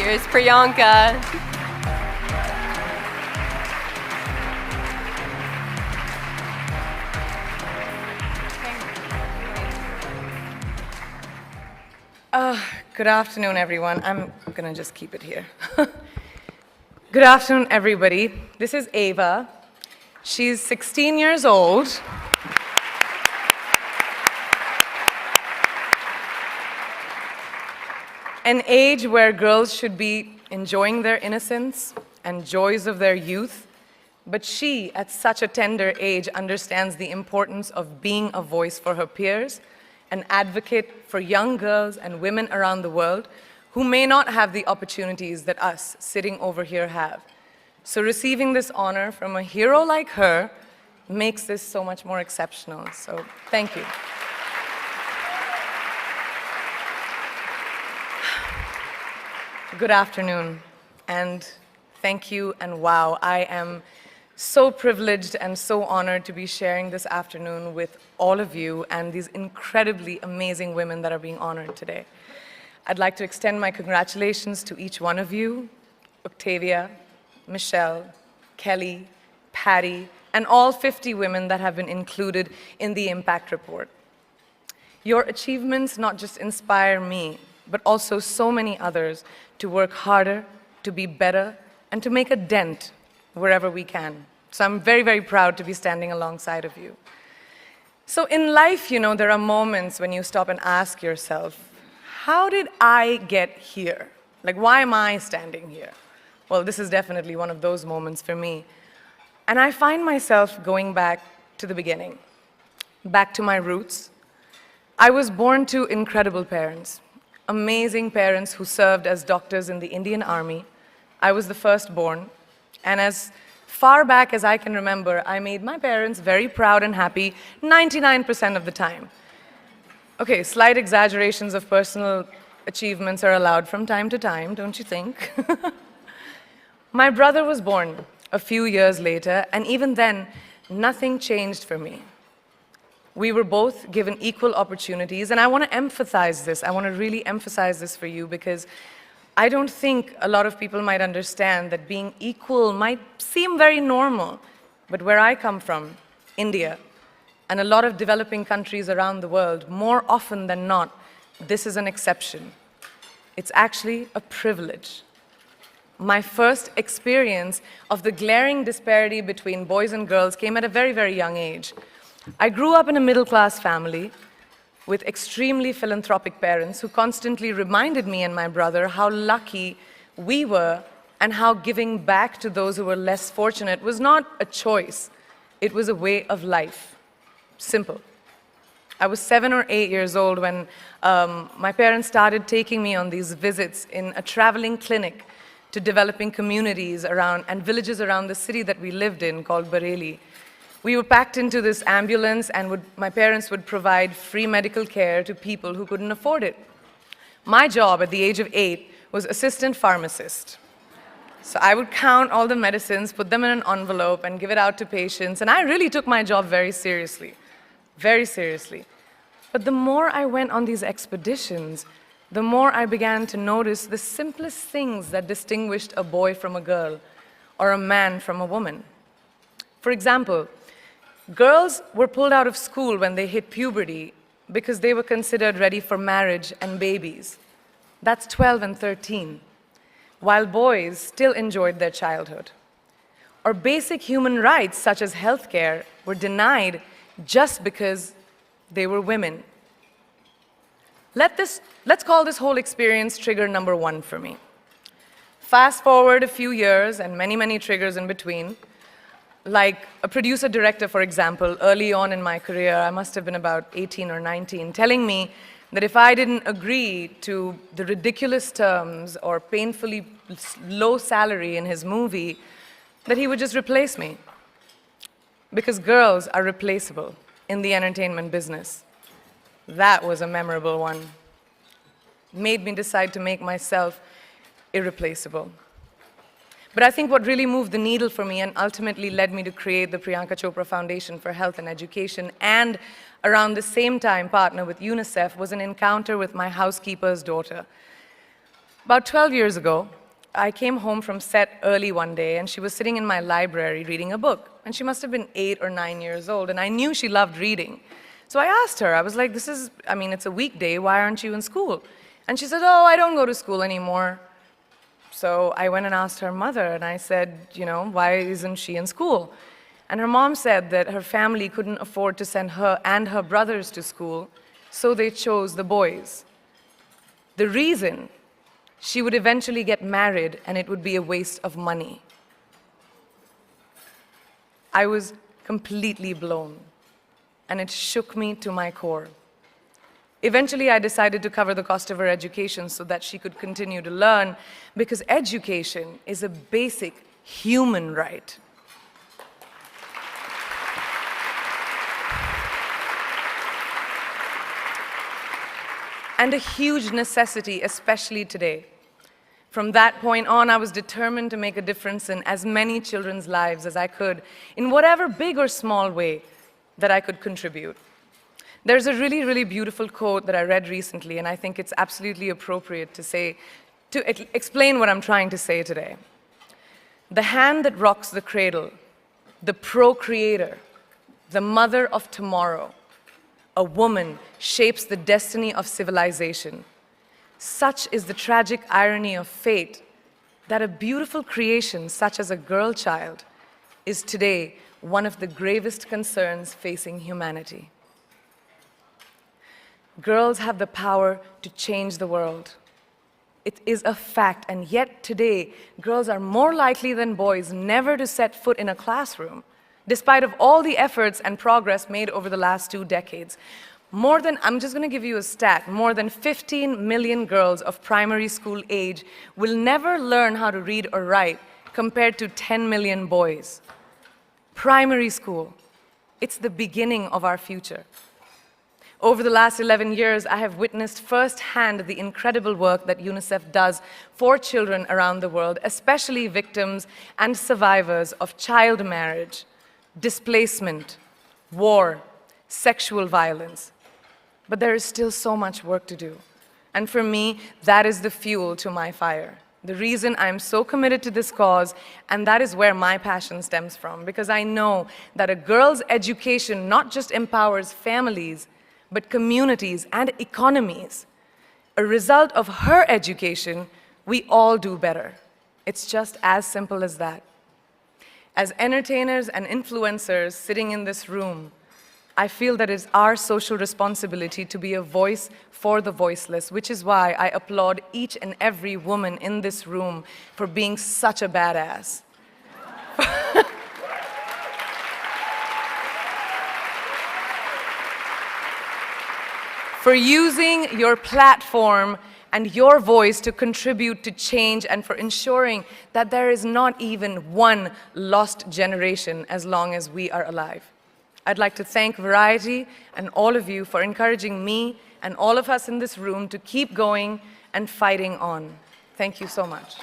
Here's Priyanka. Good afternoon, everyone. I'm going to just keep it here. Good afternoon, everybody. This is Ava. She's 16 years old. An age where girls should be enjoying their innocence and joys of their youth. But she, at such a tender age, understands the importance of being a voice for her peers, an advocate for young girls and women around the world who may not have the opportunities that us sitting over here have. So receiving this honor from a hero like her makes this so much more exceptional. So thank you. Good afternoon, and thank you, and wow, I am so privileged and so honored to be sharing this afternoon with all of you and these incredibly amazing women that are being honored today. I'd like to extend my congratulations to each one of you, Octavia, Michelle, Kelly, Patty, and all 50 women that have been included in the Impact Report. Your achievements not just inspire me, but also so many others to work harder, to be better, and to make a dent wherever we can. So I'm very, very proud to be standing alongside of you. So in life, you know, there are moments when you stop and ask yourself, how did I get here? Like, why am I standing here? Well, this is definitely one of those moments for me. And I find myself going back to the beginning, back to my roots. I was born to incredible parents, amazing parents who served as doctors in the Indian Army. I was the firstborn, and as far back as I can remember, I made my parents very proud and happy 99% of the time. Okay, slight exaggerations of personal achievements are allowed from time to time, don't you think? My brother was born a few years later, and even then, nothing changed for me. We were both given equal opportunities, and I want to emphasize this. I want to really emphasize this for you because I don't think a lot of people might understand that being equal might seem very normal. But where I come from, India, and a lot of developing countries around the world, more often than not, this is an exception. It's actually a privilege. My first experience of the glaring disparity between boys and girls came at a very, very young age. I grew up in a middle-class family with extremely philanthropic parents who constantly reminded me and my brother how lucky we were and how giving back to those who were less fortunate was not a choice. It was a way of life. Simple. I was 7 or 8 years old when my parents started taking me on these visits in a traveling clinic to developing communities around and villages around the city that we lived in called Bareilly. We were packed into this ambulance, and my parents would provide free medical care to people who couldn't afford it. My job at the age of 8 was assistant pharmacist. So I would count all the medicines, put them in an envelope, and give it out to patients, and I really took my job very seriously, very seriously. But the more I went on these expeditions, the more I began to notice the simplest things that distinguished a boy from a girl, or a man from a woman. For example, girls were pulled out of school when they hit puberty because they were considered ready for marriage and babies. That's 12 and 13, while boys still enjoyed their childhood. Or basic human rights, such as healthcare, were denied just because they were women. Let's call this whole experience trigger number 1 for me. Fast forward a few years and many, many triggers in between. Like a producer-director, for example, early on in my career, I must have been about 18 or 19, telling me that if I didn't agree to the ridiculous terms or painfully low salary in his movie, that he would just replace me. Because girls are replaceable in the entertainment business. That was a memorable one. Made me decide to make myself irreplaceable. But I think what really moved the needle for me and ultimately led me to create the Priyanka Chopra Foundation for Health and Education, and around the same time partner with UNICEF, was an encounter with my housekeeper's daughter. About 12 years ago, I came home from set early one day, and she was sitting in my library reading a book. And she must have been 8 or 9 years old, and I knew she loved reading. So I asked her, I was like, it's a weekday, why aren't you in school? And she said, oh, I don't go to school anymore. So I went and asked her mother, and I said, why isn't she in school? And her mom said that her family couldn't afford to send her and her brothers to school, so they chose the boys. The reason: she would eventually get married, and it would be a waste of money. I was completely blown, and it shook me to my core. Eventually, I decided to cover the cost of her education so that she could continue to learn, because education is a basic human right. And a huge necessity, especially today. From that point on, I was determined to make a difference in as many children's lives as I could, in whatever big or small way that I could contribute. There's a really, really beautiful quote that I read recently, and I think it's absolutely appropriate to explain what I'm trying to say today. The hand that rocks the cradle, the procreator, the mother of tomorrow, a woman shapes the destiny of civilization. Such is the tragic irony of fate that a beautiful creation such as a girl child is today one of the gravest concerns facing humanity. Girls have the power to change the world. It is a fact, and yet today, girls are more likely than boys never to set foot in a classroom, despite of all the efforts and progress made over the last 2 decades. I'm just going to give you a stat, more than 15 million girls of primary school age will never learn how to read or write, compared to 10 million boys. Primary school, it's the beginning of our future. Over the last 11 years, I have witnessed firsthand the incredible work that UNICEF does for children around the world, especially victims and survivors of child marriage, displacement, war, sexual violence. But there is still so much work to do. And for me, that is the fuel to my fire. The reason I'm so committed to this cause, and that is where my passion stems from, because I know that a girl's education not just empowers families, but communities and economies. A result of her education, we all do better. It's just as simple as that. As entertainers and influencers sitting in this room, I feel that it's our social responsibility to be a voice for the voiceless, which is why I applaud each and every woman in this room for being such a badass. For using your platform and your voice to contribute to change, and for ensuring that there is not even one lost generation as long as we are alive. I'd like to thank Variety and all of you for encouraging me and all of us in this room to keep going and fighting on. Thank you so much.